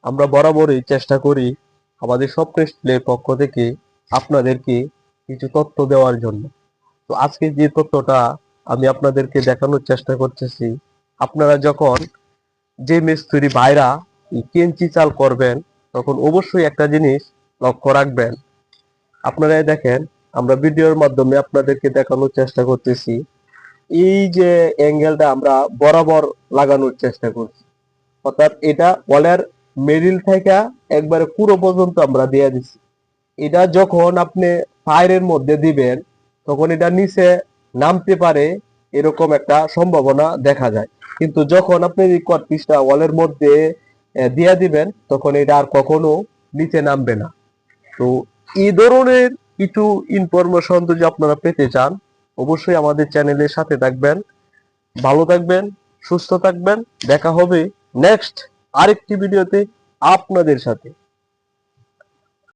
আমরা বরাবরই চেষ্টা করি আমাদের স্বপ্নের স্টিলের পক্ষ থেকে আপনাদেরকে কিছু তথ্য দেওয়ার জন্য। তো আজকে যে তথ্যটা আমি আপনাদেরকে দেখানোর চেষ্টা করতেছি, আপনারা যখন যে মিস্ত্রি ভাইরা এই কেঞ্চি চাল করবেন তখন অবশ্যই একটা জিনিস লক্ষ্য রাখবেন। আপনারা দেখেন, আমরা ভিডিওর মাধ্যমে আপনাদেরকে দেখানোর চেষ্টা করতেছি, এই যে অ্যাঙ্গেলটা আমরা বরাবর লাগানোর চেষ্টা করছি, অর্থাৎ এটা ওয়ালের মিডিল থেকে একবারে পুরো পর্যন্ত আমরা দিয়ে দিচ্ছি। এটা যখন আপনি ফায়ারের মধ্যে দিবেন তখন এটা নিচে নামতে পারে, এরকম একটা সম্ভাবনা দেখা যায়। কিন্তু যখন আপনি এই কটপিসটা ওয়ালের মধ্যে দিয়ে দিবেন তখন এটা আর কখনো নিচে নামবে না। তো এই ধরনের কিছু ইনফরমেশন যদি আপনারা পেতে চান অবশ্যই আমাদের চ্যানেলের সাথে থাকবেন। ভালো থাকবেন, সুস্থ থাকবেন। দেখা হবে নেক্সট আরেকটি ভিডিওতে আপনাদের সাথে।